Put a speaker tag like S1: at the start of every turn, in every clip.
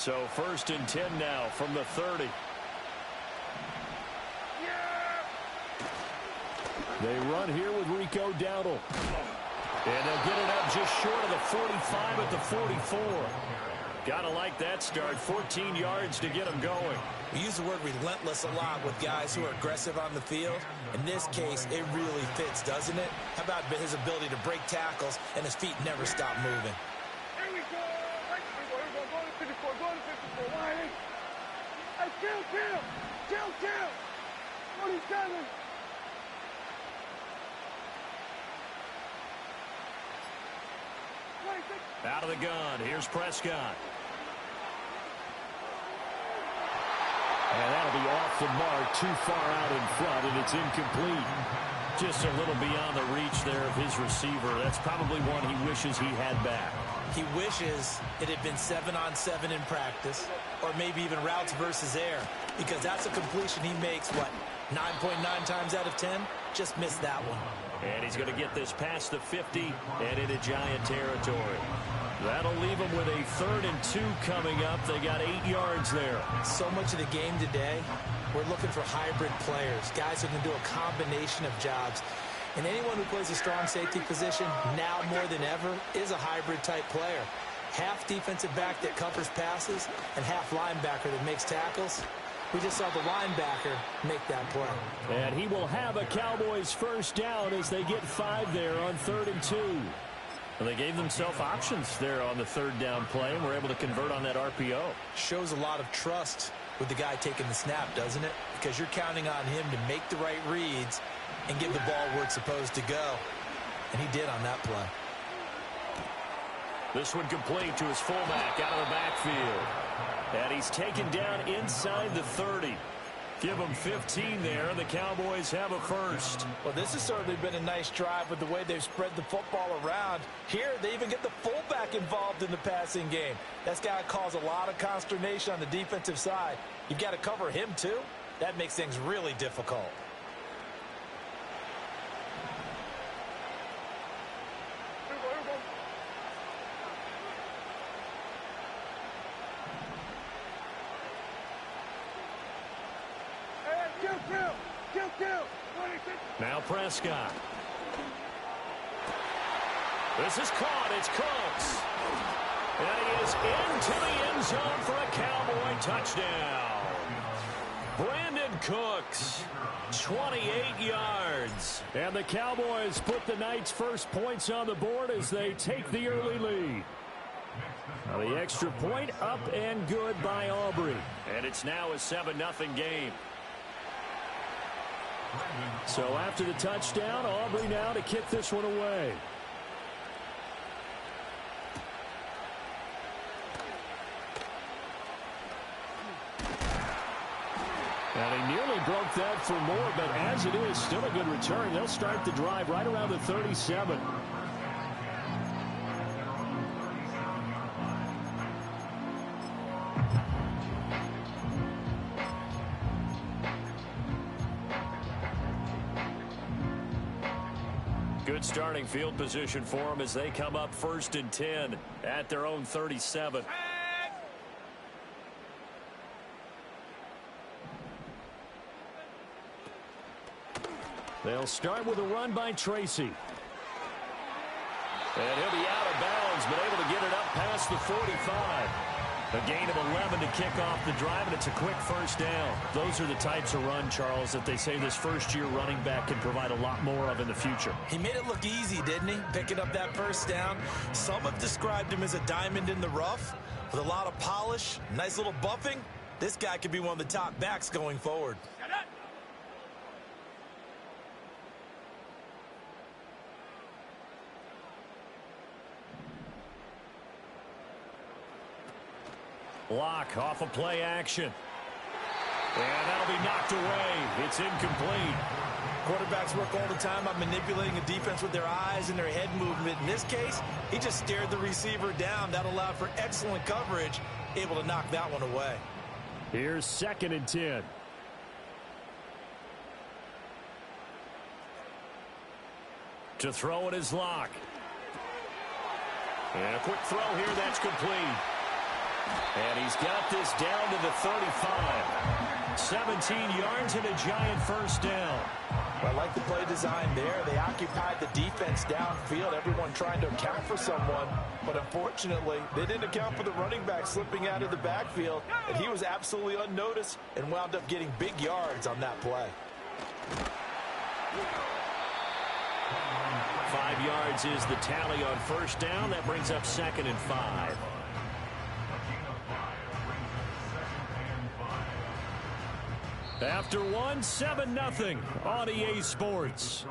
S1: So 1st and 10 now from the 30. They run here with Rico Dowdle. And they'll get it up just short of the 45 at the 44. Gotta like that start. 14 yards to get them going.
S2: We use the word relentless a lot with guys who are aggressive on the field. In this case, it really fits, doesn't it? How about his ability to break tackles and his feet never stop moving?
S3: Here we go. Go to 54. Go to 54. Why? Hey, chill. 47.
S1: Out of the gun. Here's Prescott. And that'll be off the mark, too far out in front, and it's incomplete. Just a little beyond the reach there of his receiver. That's probably one he wishes he had back.
S2: He wishes it had been 7-on-7 in practice, or maybe even routes versus air, because that's a completion he makes, 9.9 times out of 10? Just missed that one.
S1: And he's going to get this past the 50 and into Giant territory. That'll leave them with a 3rd and 2 coming up. They got 8 yards there.
S2: So much of the game today, we're looking for hybrid players, guys who can do a combination of jobs. And anyone who plays a strong safety position, now more than ever, is a hybrid-type player. Half defensive back that covers passes and half linebacker that makes tackles. We just saw the linebacker make that play.
S1: And he will have a Cowboys 1st down as they get 5 there on 3rd and 2. Well, they gave themselves options there on the 3rd down play and were able to convert on that RPO.
S2: Shows a lot of trust with the guy taking the snap, doesn't it? Because you're counting on him to make the right reads and give the ball where it's supposed to go. And he did on that play.
S1: This one complete to his fullback out of the backfield. And he's taken down inside the 30. Give him 15 there, and the Cowboys have a 1st.
S2: Well, this has certainly been a nice drive with the way they've spread the football around. Here, they even get the fullback involved in the passing game. That's got to cause a lot of consternation on the defensive side. You've got to cover him, too. That makes things really difficult.
S1: Now Prescott. This is caught. It's Cooks. And he is into the end zone for a Cowboy touchdown. Brandon Cooks, 28 yards. And the Cowboys put the night's first points on the board as they take the early lead. Now the extra point up and good by Aubrey. And it's now a 7-0 game. So after the touchdown, Aubrey now to kick this one away. And he nearly broke that for more, but as it is, still a good return. They'll start the drive right around the 37. Good starting field position for them as they come up 1st and 10 at their own 37. They'll start with a run by Tracy. And he'll be out of bounds, but able to get it up past the 45. A gain of 11 to kick off the drive, and it's a quick 1st down. Those are the types of run, Charles, that they say this first-year running back can provide a lot more of in the future.
S2: He made it look easy, didn't he? Picking up that 1st down. Some have described him as a diamond in the rough with a lot of polish, nice little buffing. This guy could be one of the top backs going forward.
S1: Block off of play action. And that'll be knocked away. It's incomplete.
S2: Quarterbacks work all the time on manipulating a defense with their eyes and their head movement. In this case, he just stared the receiver down. That allowed for excellent coverage, able to knock that one away.
S1: Here's 2nd and 10. To throw it is Locke. And a quick throw here, that's complete. And he's got this down to the 35. 17 yards and a Giant first down.
S2: I like the play design there. They occupied the defense downfield, everyone trying to account for someone. But unfortunately, they didn't account for the running back slipping out of the backfield. And he was absolutely unnoticed and wound up getting big yards on that play.
S1: 5 yards is the tally on first down. That brings up 2nd and 5. After one, 7-0 on EA Sports.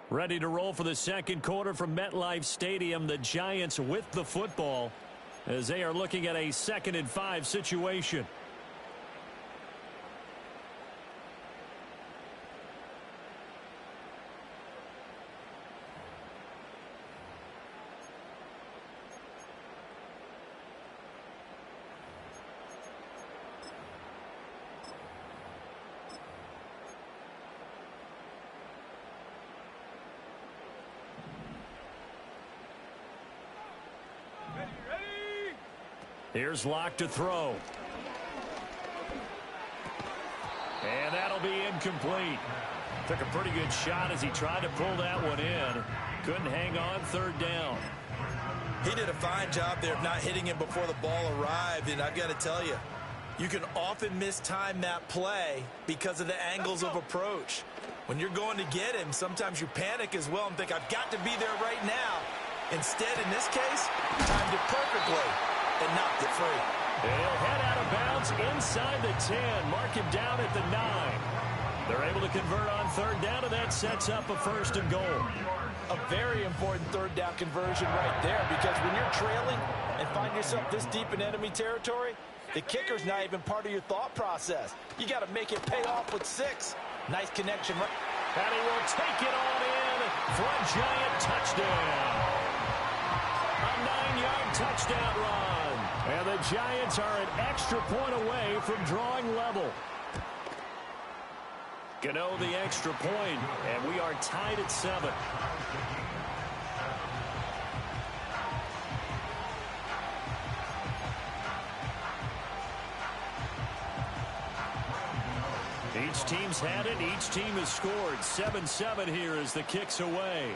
S1: Ready to roll for the second quarter from MetLife Stadium. The Giants with the football as they are looking at a 2nd and 5 situation. Here's Locke to throw. And that'll be incomplete. Took a pretty good shot as he tried to pull that one in. Couldn't hang on, 3rd down.
S2: He did a fine job there of not hitting him before the ball arrived. And I've got to tell you, you can often mistime that play because of the angles of approach. When you're going to get him, sometimes you panic as well and think, I've got to be there right now. Instead, in this case, timed it perfectly and knocked it free.
S1: He'll head out of bounds inside the 10. Mark him down at the 9. They're able to convert on 3rd down, and that sets up a 1st and goal.
S2: A very important 3rd down conversion right there, because when you're trailing and find yourself this deep in enemy territory, the kicker's not even part of your thought process. You got to make it pay off with 6. Nice connection.
S1: And he will take it on in for a Giant touchdown. A 9-yard touchdown run. And the Giants are an extra point away from drawing level. Gano the extra point, and we are tied at 7. Each team's had it. Each team has scored. 7-7 here as the kick's away.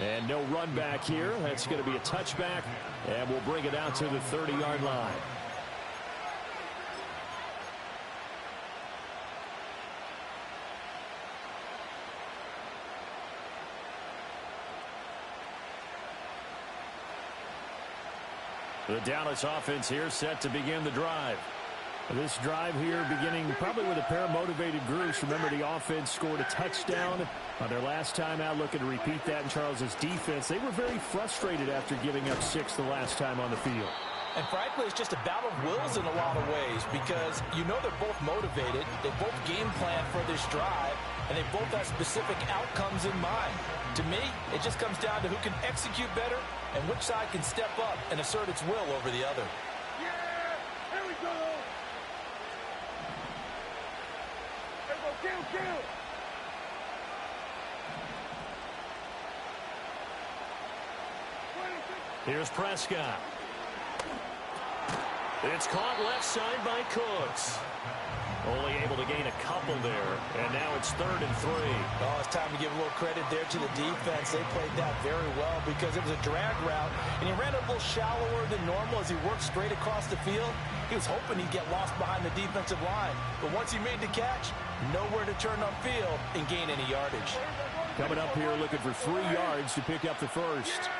S1: And no run back here. That's going to be a touchback, and we'll bring it out to the 30-yard line. The Dallas offense here set to begin the drive. This drive here beginning probably with a pair of motivated groups. Remember, the offense scored a touchdown on their last time out, looking to repeat that in Charles's defense. They were very frustrated after giving up 6 the last time on the field.
S2: And frankly, it's just a battle of wills in a lot of ways, because you know they're both motivated. They both game plan for this drive, and they both have specific outcomes in mind. To me, it just comes down to who can execute better and which side can step up and assert its will over the other.
S3: Yeah, here we go. Kill.
S1: Here's Prescott. It's caught left side by Cooks. Only able to gain a couple there, and now it's 3rd and 3.
S2: Oh, it's time to give a little credit there to the defense. They played that very well because it was a drag route, and he ran a little shallower than normal as he worked straight across the field. He was hoping he'd get lost behind the defensive line, but once he made the catch, nowhere to turn upfield and gain any yardage.
S1: Coming up here looking for 3 yards to pick up the 1st.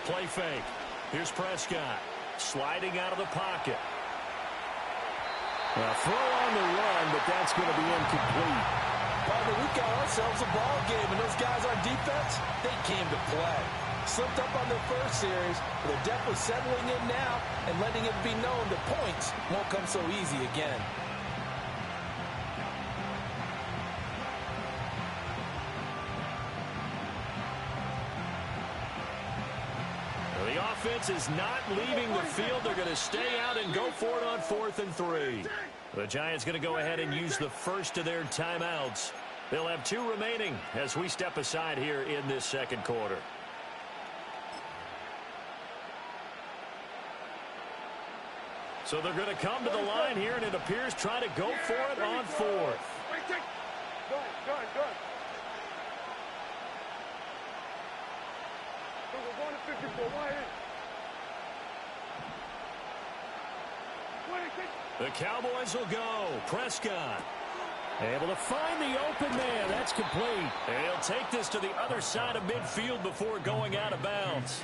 S1: Play fake. Here's Prescott sliding out of the pocket. A throw on the run, but that's going to be incomplete.
S2: Partner, we've got ourselves a ball game, and those guys on defense, they came to play. Slipped up on their first series, but they're definitely settling in now and letting it be known that points won't come so easy again.
S1: The offense is not leaving the field. They're going to stay out and go for it on 4th and 3. The Giants going to go ahead and use the first of their timeouts. They'll have 2 remaining as we step aside here in this second quarter. So they're going to come to the line here, and it appears trying to go for it on 4th.
S3: Done. So we're going to 54. Why in?
S1: The Cowboys will go. Prescott able to find the open man. That's complete. He'll take this to the other side of midfield before going out of bounds.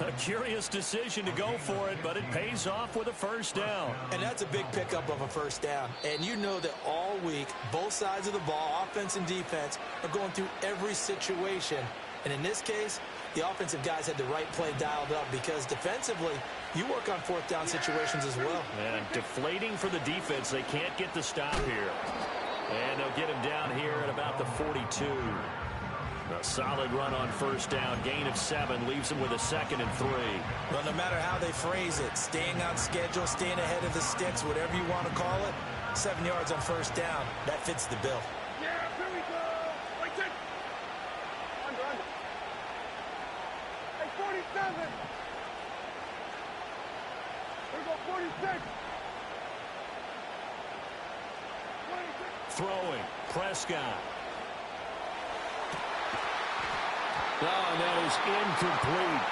S1: A curious decision to go for it, but it pays off with a first down.
S2: And that's a big pickup of a first down. And you know that all week, both sides of the ball, offense and defense, are going through every situation. And in this case, the offensive guys had the right play dialed up because defensively, you work on 4th down situations as well.
S1: And deflating for the defense. They can't get the stop here. And they'll get him down here at about the 42. A solid run on first down. Gain of 7 leaves him with a 2nd and 3.
S2: Well, no matter how they phrase it, staying on schedule, staying ahead of the sticks, whatever you want to call it, 7 yards on first down, that fits the bill.
S3: Yeah, here we go. Like that. Under. Hey, 47. Here we go, 46. 26.
S1: Throwing. Prescott.
S4: Oh, and that is incomplete.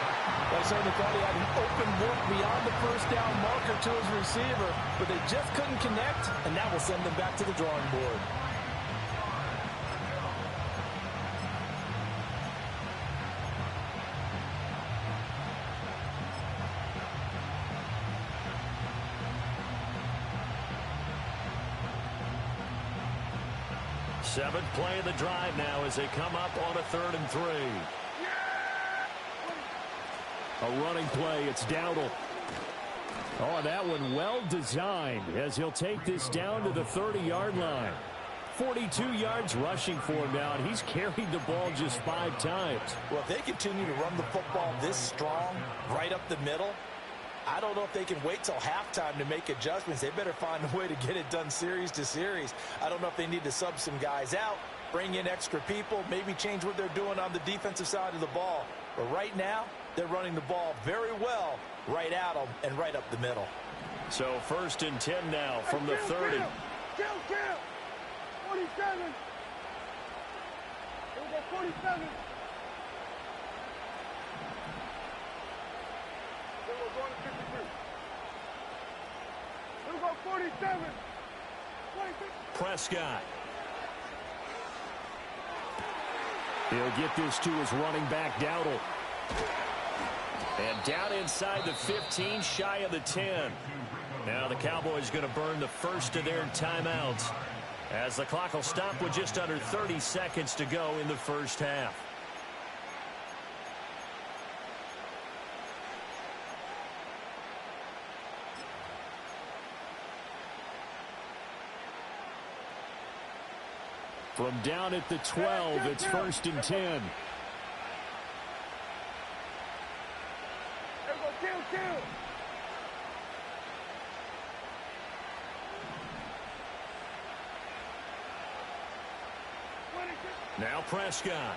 S4: They certainly thought he had an open look beyond the first down marker to his receiver, but they just couldn't connect, and that will send them back to the drawing board.
S1: Seventh play of the drive now as they come up on a 3rd and 3.
S4: A running play. It's Dowdle. Oh, that one well designed as he'll take this down to the 30-yard line. 42 yards rushing for him now, and he's carried the ball just 5 times.
S2: Well, if they continue to run the football this strong, right up the middle, I don't know if they can wait till halftime to make adjustments. They better find a way to get it done series to series. I don't know if they need to sub some guys out, bring in extra people, maybe change what they're doing on the defensive side of the ball. But right now, they're running the ball very well right at them and right up the middle.
S1: So 1st and 10 now from the 30.
S3: Kill. 47. Here we go, 47. Then we're going to 53. Here we go, 47. 26.
S1: Prescott.
S4: He'll get this to his running back, Dowdle.
S1: And down inside the 15, shy of the 10. Now the Cowboys going to burn the first of their timeouts as the clock will stop with just under 30 seconds to go in the first half.
S4: From down at the 12, it's 1st and 10.
S3: Kill.
S1: Now Prescott.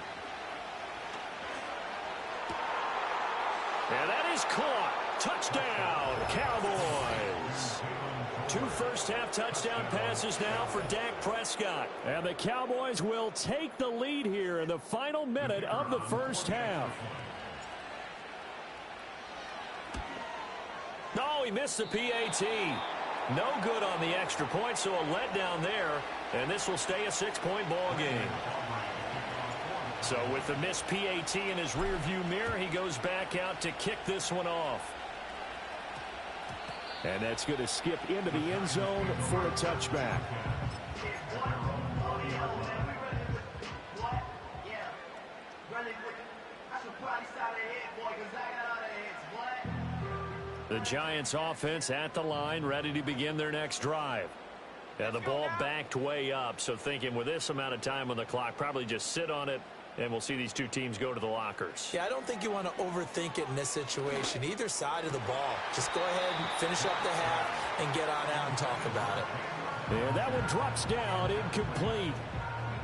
S1: And that is caught. Touchdown, Cowboys. 2 first-half touchdown passes now for Dak Prescott.
S4: And the Cowboys will take the lead here in the final minute of the first half.
S1: No, he missed the PAT. No good on the extra point, so a letdown there. And this will stay a 6-point ball game. So with the missed PAT in his rearview mirror, he goes back out to kick this one off.
S4: And that's going to skip into the end zone for a touchback.
S1: The Giants offense at the line, ready to begin their next drive. And the ball backed way up, so thinking with this amount of time on the clock, probably just sit on it, and we'll see these 2 teams go to the lockers.
S2: Yeah, I don't think you want to overthink it in this situation. Either side of the ball. Just go ahead and finish up the half and get on out and talk about it.
S4: And that one drops down, incomplete.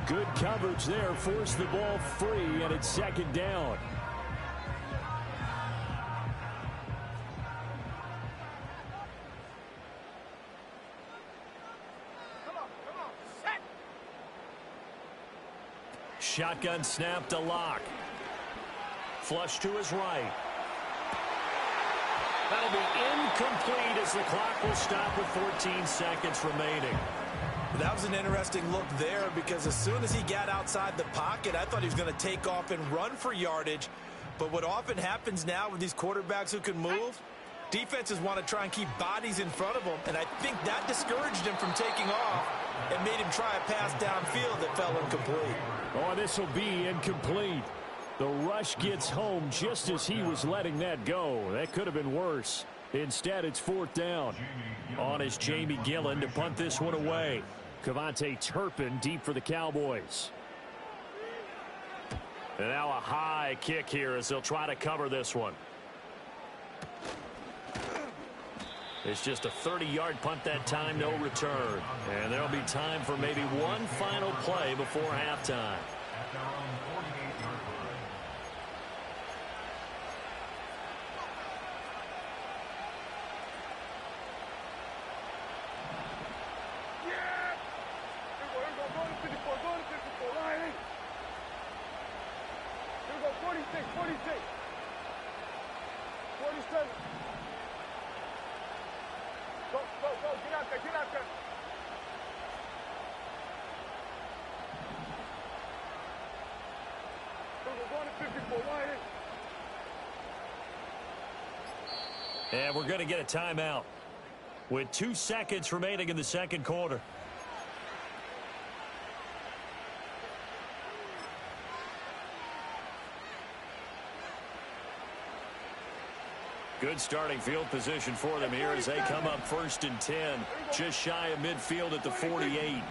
S4: Good coverage there. Forced the ball free, and it's second down. Shotgun snap to Locke. Flush to his right. That'll be incomplete as the clock will stop with 14 seconds remaining.
S2: That was an interesting look there because as soon as he got outside the pocket, I thought he was going to take off and run for yardage. But what often happens now with these quarterbacks who can move, defenses want to try and keep bodies in front of them, and I think that discouraged him from taking off and made him try a pass downfield that fell incomplete.
S4: Oh, this will be incomplete. The rush gets home just as he was letting that go. That could have been worse. Instead, it's fourth down. On is Jamie Gillen to punt this one away. Cavante Turpin deep for the Cowboys. And now a high kick here as they'll try to cover this one. It's just a 30-yard punt that time, no return. And there'll be time for maybe one final play before halftime. And we're going to get a timeout with 2 seconds remaining in the second quarter. Good starting field position for them here as they come up 1st and 10, just shy of midfield at the 48.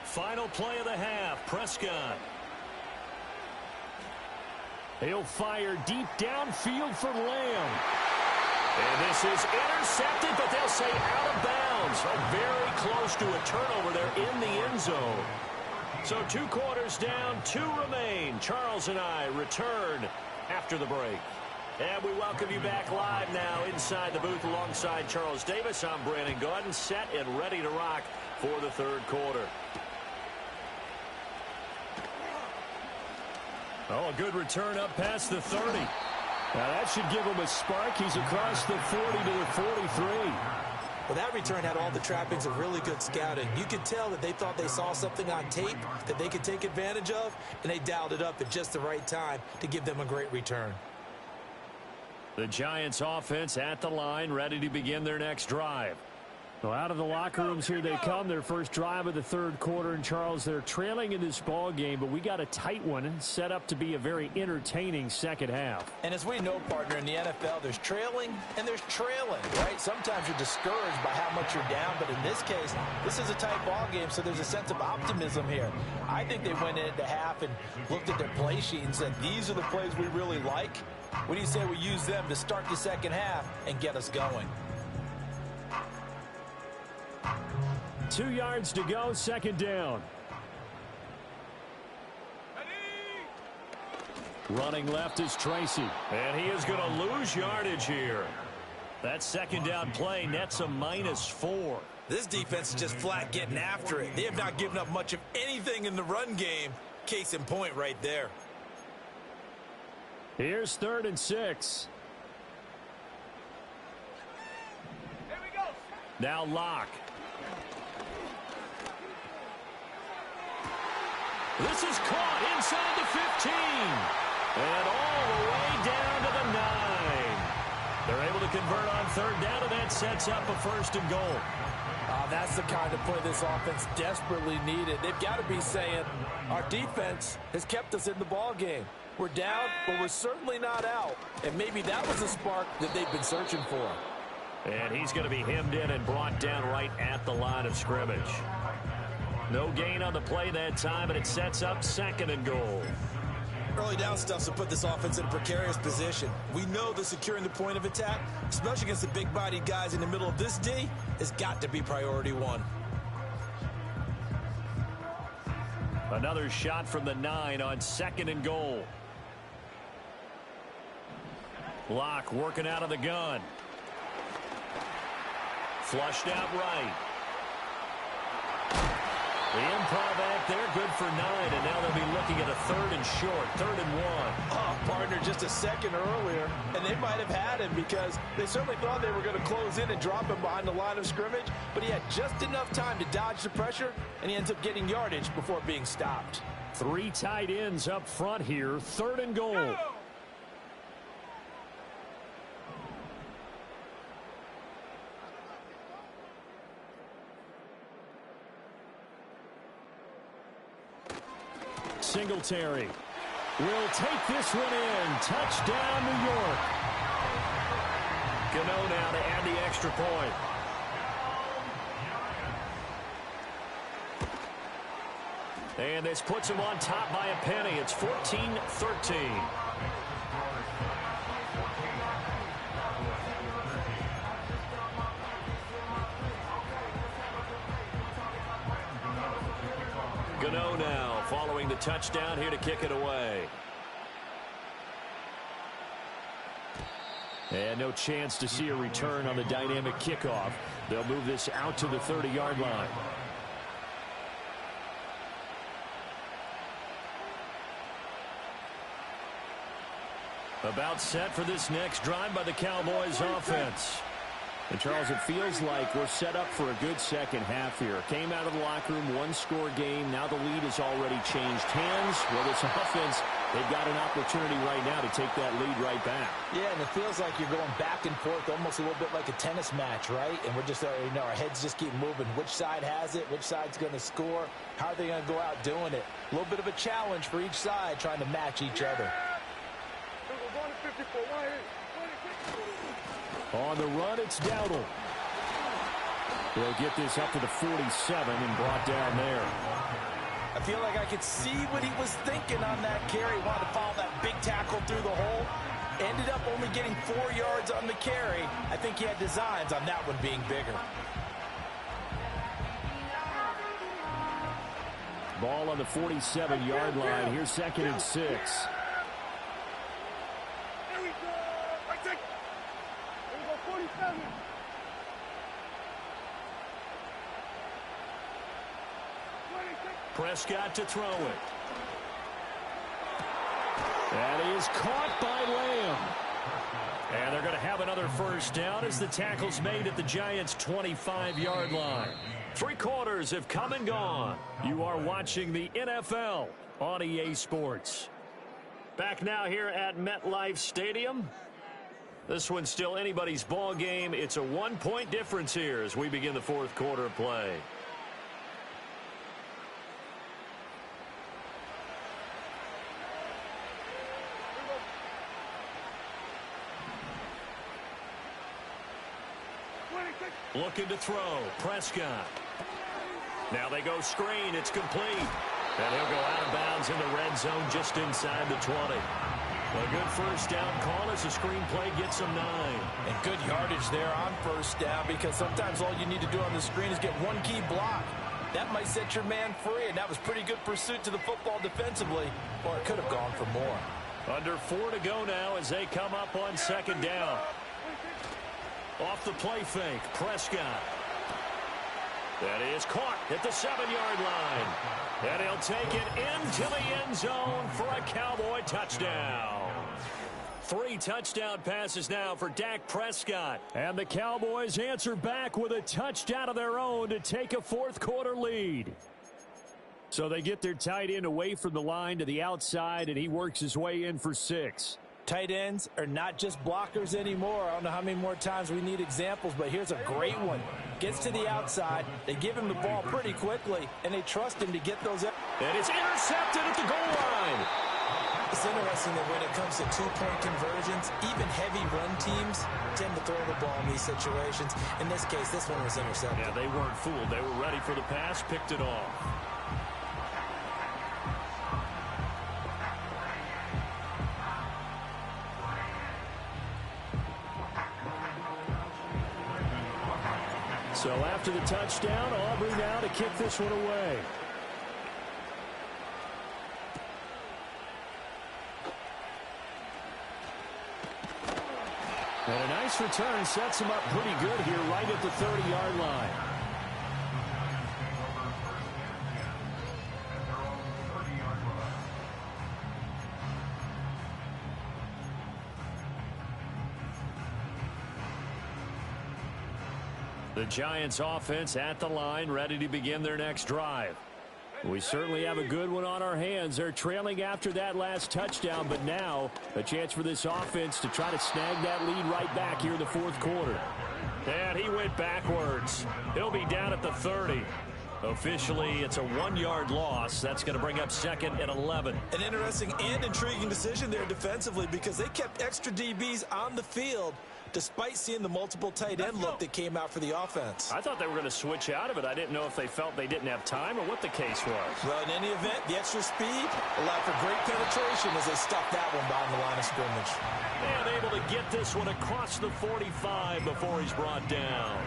S4: Final play of the half, Prescott. He'll fire deep downfield for Lamb. And this is intercepted, but they'll say out of bounds. Very close to a turnover there in the end zone. So 2 quarters down, 2 remain. Charles and I return after the break. And we welcome you back live now inside the booth alongside Charles Davis. I'm Brandon Gaudin, set and ready to rock for the third quarter. Oh, a good return up past the 30. Now that should give him a spark. He's across the 40 to the 43.
S2: Well, that return had all the trappings of really good scouting. You could tell that they thought they saw something on tape that they could take advantage of, and they dialed it up at just the right time to give them a great return.
S4: The Giants offense at the line, ready to begin their next drive. Well, out of the locker rooms here they come, their first drive of the third quarter. And, Charles, they're trailing in this ball game, but we got a tight one set up to be a very entertaining second half.
S2: And as we know, partner, in the NFL, there's trailing and there's trailing, right? Sometimes you're discouraged by how much you're down, but in this case, this is a tight ball game, so there's a sense of optimism here. I think they went into half and looked at their play sheet and said, these are the plays we really like. What do you say we use them to start the second half and get us going?
S4: 2 yards to go, second down. Running left is Tracy. And he is going to lose yardage here. That second down play nets a -4.
S2: This defense is just flat getting after it. They have not given up much of anything in the run game. Case in point right there.
S4: Here's 3rd and 6.
S3: Here we go.
S4: Now Locke. This is caught inside the 15. And all the way down to the 9. They're able to convert on 3rd down, and that sets up a 1st and goal.
S2: That's the kind of play this offense desperately needed. They've got to be saying, our defense has kept us in the ball game. We're down, but we're certainly not out. And maybe that was the spark that they've been searching for.
S4: And he's going to be hemmed in and brought down right at the line of scrimmage. No gain on the play that time, and it sets up 2nd and goal.
S2: Early down stuffs will put this offense in a precarious position. We know that securing the point of attack, especially against the big-bodied guys in the middle of this D, has got to be priority one.
S4: Another shot from the 9 on 2nd and goal. Locke working out of the gun. Flushed out right. The improv act there, good for 9, and now they'll be looking at a 3rd and short, 3rd and 1.
S2: Oh, partner, just a second earlier, and they might have had him because they certainly thought they were going to close in and drop him behind the line of scrimmage, but he had just enough time to dodge the pressure, and he ends up getting yardage before being stopped.
S4: 3 tight ends up front here, 3rd and goal. Singletary will take this one in. Touchdown, New York. Gano now to add the extra point. And this puts him on top by a penny. It's 14-13. Gano now following the touchdown here to kick it away. And no chance to see a return on the dynamic kickoff. They'll move this out to the 30-yard line. About set for this next drive by the Cowboys offense. And, Charles, it feels like we're set up for a good second half here. Came out of the locker room, one-score game. Now the lead has already changed hands. Well, this offense, they've got an opportunity right now to take that lead right back.
S2: Yeah, and it feels like you're going back and forth, almost a little bit like a tennis match, right? And we're just, our heads just keep moving. Which side has it? Which side's going to score? How are they going to go out doing it? A little bit of a challenge for each side, trying to match each other.
S4: On the run, it's Dowdle. They'll get this up to the 47 and brought down there.
S2: I feel like I could see what he was thinking on that carry. Wanted to follow that big tackle through the hole. Ended up only getting 4 yards on the carry. I think he had designs on that one being bigger.
S4: Ball on the 47-yard line. Here's 2nd and 6. Prescott to throw it. That is caught by Lamb. And they're going to have another first down as the tackle's made at the Giants' 25-yard line. 3 quarters have come and gone. You are watching the NFL on EA Sports. Back now here at MetLife Stadium. This one's still anybody's ball game. It's a 1-point difference here as we begin the 4th quarter of play. Looking to throw. Prescott. Now they go screen. It's complete. And he'll go out of bounds in the red zone just inside the 20. A good first down call as the screen play gets him 9.
S2: And good yardage there on first down because sometimes all you need to do on the screen is get one key block. That might set your man free, and that was pretty good pursuit to the football defensively, or it could have gone for more.
S4: Under 4 to go now as they come up on 2nd down. Off the play fake, Prescott. That is caught at the 7-yard line. And he'll take it into the end zone for a Cowboy touchdown. 3 touchdown passes now for Dak Prescott. And the Cowboys answer back with a touchdown of their own to take a 4th quarter lead. So they get their tight end away from the line to the outside, and he works his way in for 6.
S2: Tight ends are not just blockers anymore. I don't know how many more times we need examples, but here's a great one. Gets to the outside. They give him the ball pretty quickly, and they trust him to get those.
S4: And it's intercepted at the goal line.
S2: It's interesting that when it comes to 2-point conversions, even heavy run teams tend to throw the ball in these situations. In this case, this one was intercepted.
S4: Yeah, they weren't fooled. They were ready for the pass, picked it off. So after the touchdown, Aubrey now to kick this one away. And a nice return sets him up pretty good here right at the 30-yard line. The Giants offense at the line, ready to begin their next drive. We certainly have a good one on our hands. They're trailing after that last touchdown, but now a chance for this offense to try to snag that lead right back here in the fourth quarter. And he went backwards. He'll be down at the 30. Officially, it's a 1-yard loss. That's going to bring up 2nd and 11.
S2: An interesting and intriguing decision there defensively because they kept extra DBs on the field despite seeing the multiple tight end look that came out for the offense.
S4: I thought they were going to switch out of it. I didn't know if they felt they didn't have time or what the case was.
S2: Well, in any event, the extra speed allowed for great penetration as they stuffed that one behind the line of scrimmage.
S4: And able to get this one across the 45 before he's brought down.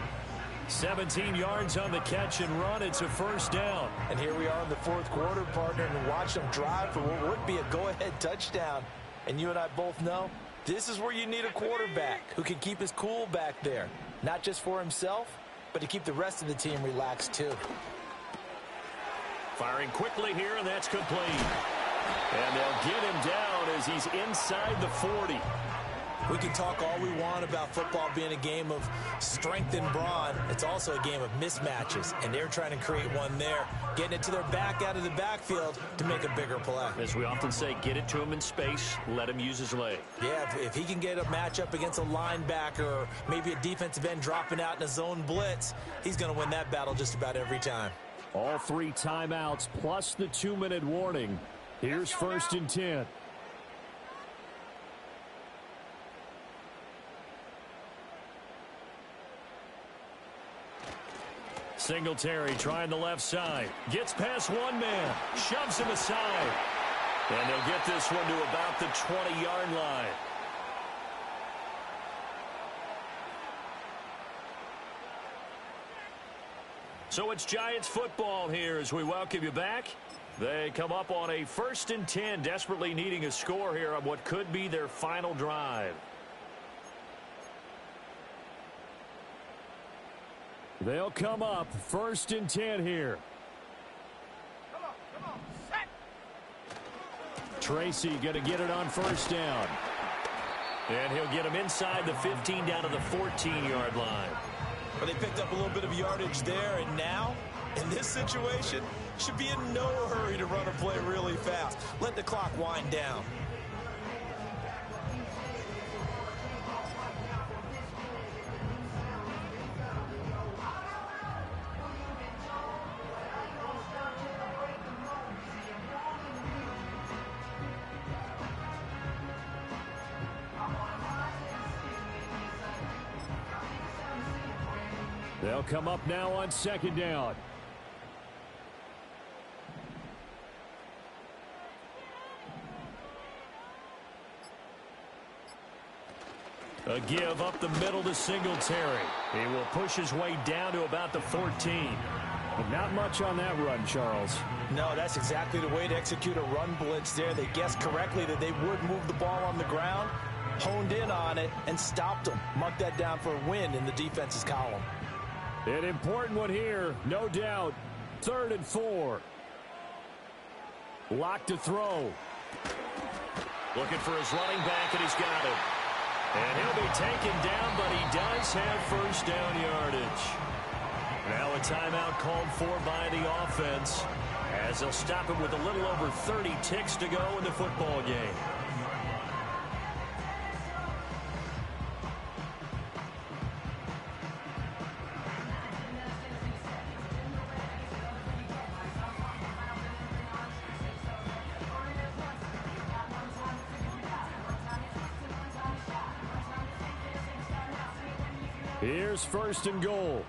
S4: 17 yards on the catch and run. It's a first down.
S2: And here we are in the fourth quarter, partner, and watch them drive for what would be a go-ahead touchdown. And you and I both know this is where you need a quarterback who can keep his cool back there. Not just for himself, but to keep the rest of the team relaxed too.
S4: Firing quickly here, and that's complete. And they'll get him down as he's inside the 40.
S2: We can talk all we want about football being a game of strength and brawn. It's also a game of mismatches, and they're trying to create one there, getting it to their back out of the backfield to make a bigger play.
S4: As we often say, get it to him in space, let him use his leg.
S2: Yeah, if he can get a matchup against a linebacker or maybe a defensive end dropping out in a zone blitz, he's going to win that battle just about every time.
S4: All 3 timeouts plus the 2-minute warning. Here's 1st and 10. Singletary trying the left side. Gets past one man. Shoves him aside. And they'll get this one to about the 20-yard line. So it's Giants football here as we welcome you back. They come up on a 1st and 10, desperately needing a score here on what could be their final drive. They'll come up 1st and 10 here.
S3: Come on, set.
S4: Tracy going to get it on 1st down. And he'll get him inside the 15 down to the 14-yard line.
S2: Well, they picked up a little bit of yardage there, and now, in this situation, should be in no hurry to run a play really fast. Let the clock wind down.
S4: They'll come up now on 2nd down. A give up the middle to Singletary. He will push his way down to about the 14. But not much on that run, Charles.
S2: No, that's exactly the way to execute a run blitz there. They guessed correctly that they would move the ball on the ground, honed in on it, and stopped them. Mark that down for a win in the defense's column.
S4: An important one here, no doubt. 3rd and 4. Lock to throw. Looking for his running back, and he's got it. And he'll be taken down, but he does have 1st down yardage. Now a timeout called for by the offense, as they'll stop him with a little over 30 ticks to go in the football game. Here's 1st and goal.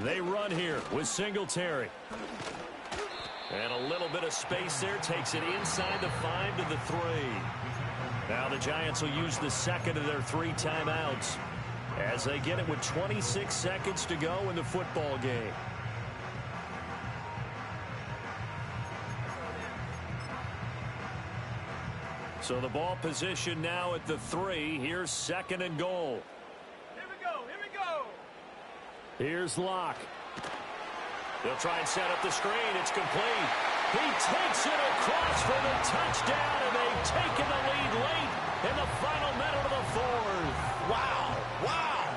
S4: They run here with Singletary.
S1: And a little bit of space there takes it inside the 5 to the 3. Now the Giants will use the second of their 3 timeouts as they get it with 26 seconds to go in the football game. So the ball position now at the 3. Here's 2nd and goal.
S3: Here we go. Here we go.
S4: Here's Locke.
S1: They'll try and set up the screen. It's complete. He takes it across for the touchdown, and they've taken the lead late in the final minute of the 4th.
S2: Wow. Wow.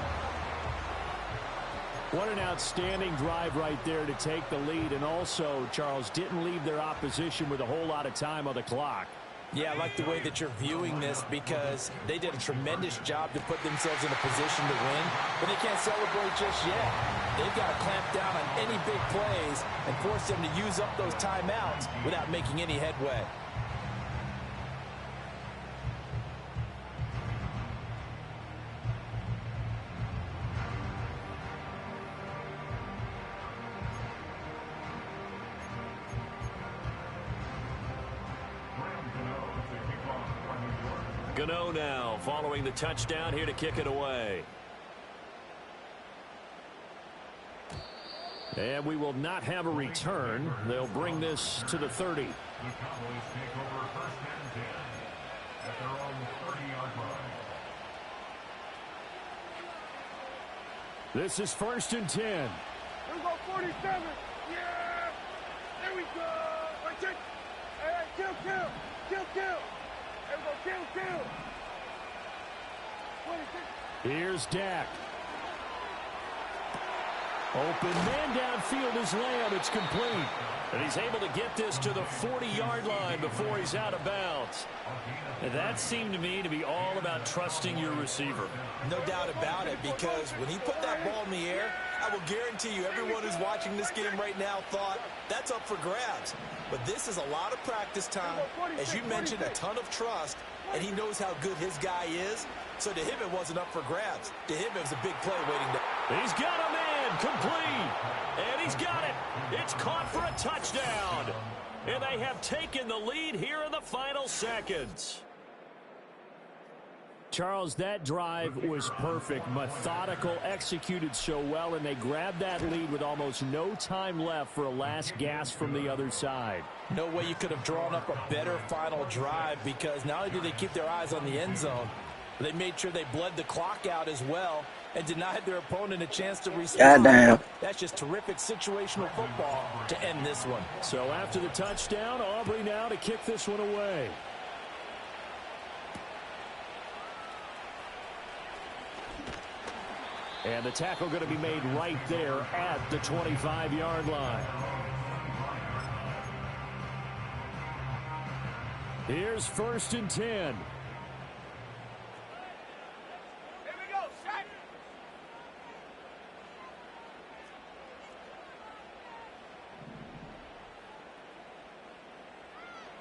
S4: What an outstanding drive right there to take the lead. And also, Charles, didn't leave their opposition with a whole lot of time on the clock.
S2: Yeah, I like the way that you're viewing this because they did a tremendous job to put themselves in a position to win, but they can't celebrate just yet. They've got to clamp down on any big plays and force them to use up those timeouts without making any headway.
S1: Gano now following the touchdown here to kick it away.
S4: And we will not have a return. They'll bring this to the 30.
S5: The Cowboys take over 1st and 10 at their own 30-yard line.
S4: This is 1st and 10.
S3: Here we go, 47. Yeah. There we go. Right there. Hey, kill. There we go, kill. 26.
S4: Here's Dak. Open man downfield is Lamb. It's complete.
S1: And he's able to get this to the 40-yard line before he's out of bounds. And that seemed to me to be all about trusting your receiver.
S2: No doubt about it, because when he put that ball in the air, I will guarantee you everyone who's watching this game right now thought that's up for grabs. But this is a lot of practice time. As you mentioned, a ton of trust, and he knows how good his guy is. So to him, it wasn't up for grabs. To him, it was a big play waiting to...
S1: He's got a man, complete. And he's got it. It's caught for a touchdown. And they have taken the lead here in the final seconds.
S4: Charles, that drive was perfect, methodical, executed so well, and they grabbed that lead with almost no time left for a last gasp from the other side.
S2: No way you could have drawn up a better final drive, because not only did they keep their eyes on the end zone, they made sure they bled the clock out as well and denied their opponent a chance to respond.
S6: Goddamn.
S2: That's just terrific situational football to end this one.
S4: So after the touchdown, Aubrey now to kick this one away. And the tackle going to be made right there at the 25-yard line. Here's 1st and 10.
S3: Here we go, set.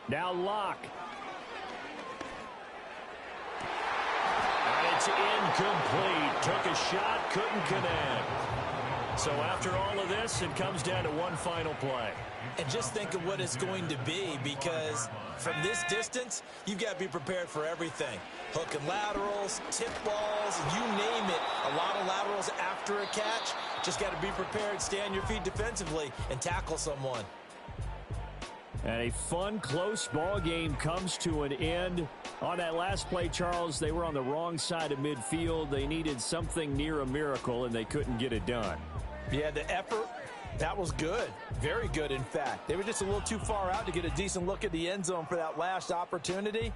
S4: Now Locke.
S1: And it's incomplete. Took a shot, couldn't connect. So after all of this, it comes down to one final play.
S2: And just think of what it's going to be, because from this distance, you've got to be prepared for everything. Hook and laterals, tip balls, you name it. A lot of laterals after a catch. Just got to be prepared, stay on your feet defensively, and tackle someone.
S4: And a fun, close ball game comes to an end. On that last play, Charles, they were on the wrong side of midfield. They needed something near a miracle, and they couldn't get it done.
S2: Yeah, the effort, that was good. Very good, in fact. They were just a little too far out to get a decent look at the end zone for that last opportunity.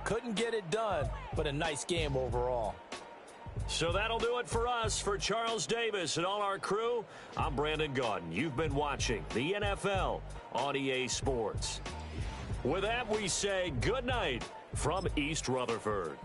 S2: Couldn't get it done, but a nice game overall.
S1: So that'll do it for us. For Charles Davis and all our crew, I'm Brandon Gaudin. You've been watching the NFL on EA Sports. With that, we say good night from East Rutherford.